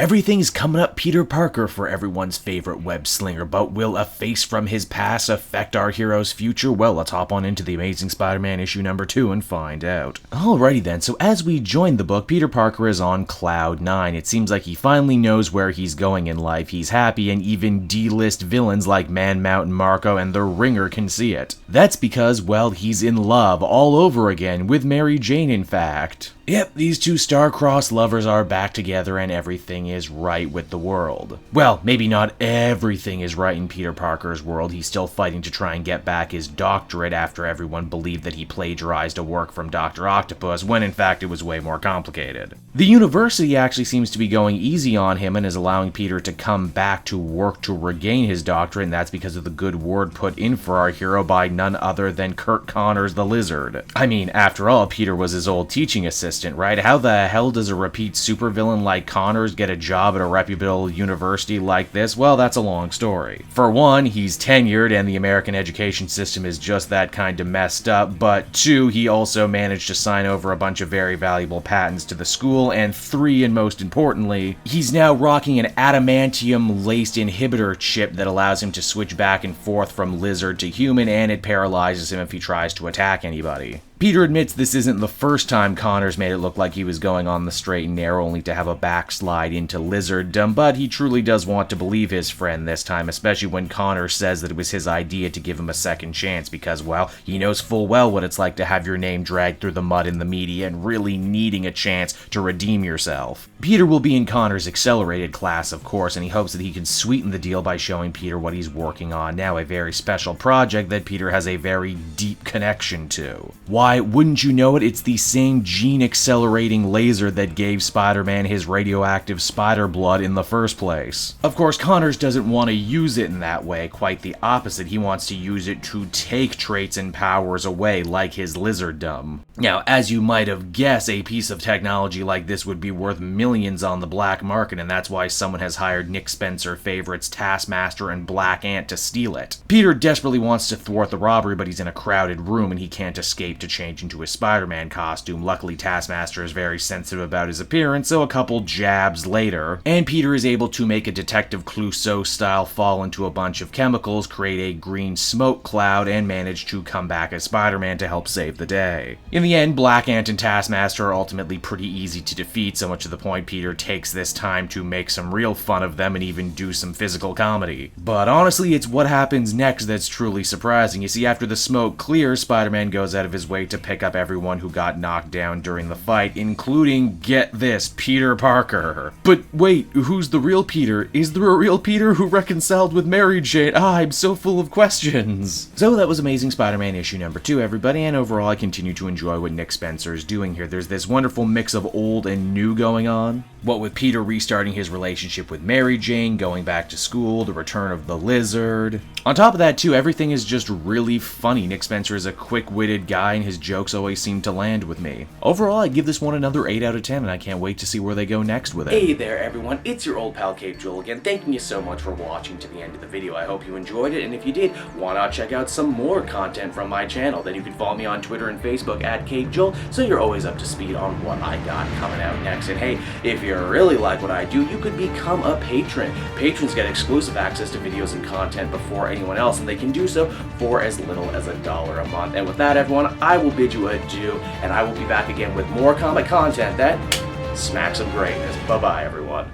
Everything's coming up Peter Parker for everyone's favorite web slinger, but will a face from his past affect our hero's future? Well, let's hop on into the Amazing Spider-Man issue number 2 and find out. Alrighty then, so as we join the book, Peter Parker is on cloud 9. It seems like he finally knows where he's going in life. He's happy, and even D-list villains like Man Mountain Marco and the Ringer can see it. That's because, well, he's in love all over again, with Mary Jane in fact. Yep, these two star-crossed lovers are back together and everything is right with the world. Well, maybe not everything is right in Peter Parker's world. He's still fighting to try and get back his doctorate after everyone believed that he plagiarized a work from Dr. Octopus, when in fact it was way more complicated. The university actually seems to be going easy on him and is allowing Peter to come back to work to regain his doctorate, and that's because of the good word put in for our hero by none other than Curt Connors the Lizard. I mean, after all, Peter was his old teaching assistant, right? How the hell does a repeat supervillain like Connors get a job at a reputable university like this? Well, that's a long story. For one, he's tenured and the American education system is just that kind of messed up, but 2, he also managed to sign over a bunch of very valuable patents to the school, and 3, and most importantly, he's now rocking an adamantium-laced inhibitor chip that allows him to switch back and forth from lizard to human, and it paralyzes him if he tries to attack anybody. Peter admits this isn't the first time Connors made it look like he was going on the straight and narrow only to have a backslide into lizarddom, but he truly does want to believe his friend this time, especially when Connors says that it was his idea to give him a second chance because, well, he knows full well what it's like to have your name dragged through the mud in the media and really needing a chance to redeem yourself. Peter will be in Connors' accelerated class, of course, and he hopes that he can sweeten the deal by showing Peter what he's working on now, a very special project that Peter has a very deep connection to. Why, wouldn't you know it, it's the same gene-accelerating laser that gave Spider-Man his radioactive spider blood in the first place. Of course, Connors doesn't want to use it in that way, quite the opposite. He wants to use it to take traits and powers away, like his lizarddom. Now, as you might have guessed, a piece of technology like this would be worth millions on the black market, and that's why someone has hired Nick Spencer favorites Taskmaster and Black Ant to steal it. Peter desperately wants to thwart the robbery, but he's in a crowded room and he can't escape to change into his Spider-Man costume. Luckily, Taskmaster is very sensitive about his appearance, so a couple jabs later, and Peter is able to make a Detective Clouseau-style fall into a bunch of chemicals, create a green smoke cloud, and manage to come back as Spider-Man to help save the day. In the end, Black Ant and Taskmaster are ultimately pretty easy to defeat, so much to the point Peter takes this time to make some real fun of them and even do some physical comedy. But honestly, it's what happens next that's truly surprising. You see, after the smoke clears, Spider-Man goes out of his way to pick up everyone who got knocked down during the fight, including, get this, Peter Parker. But wait, who's the real Peter? Is there a real Peter who reconciled with Mary Jane? I'm so full of questions. So that was Amazing Spider-Man issue number 2, everybody, and overall I continue to enjoy what Nick Spencer is doing here. There's this wonderful mix of old and new going on. What with Peter restarting his relationship with Mary Jane, going back to school, the return of the lizard. On top of that too, everything is just really funny. Nick Spencer is a quick-witted guy and his jokes always seem to land with me. Overall, I'd give this one another 8 out of 10 and I can't wait to see where they go next with it. Hey there everyone, it's your old pal Cape Joel again, thanking you so much for watching to the end of the video. I hope you enjoyed it, and if you did, why not check out some more content from my channel. Then you can follow me on Twitter and Facebook at Cape Joel, so you're always up to speed on what I got coming out next. And hey, if you really like what I do, you could become a patron. Patrons get exclusive access to videos and content before anyone else, and they can do so for as little as $1 a month. And with that, everyone, I will bid you adieu, and I will be back again with more comic content that smacks of greatness. Bye-bye, everyone.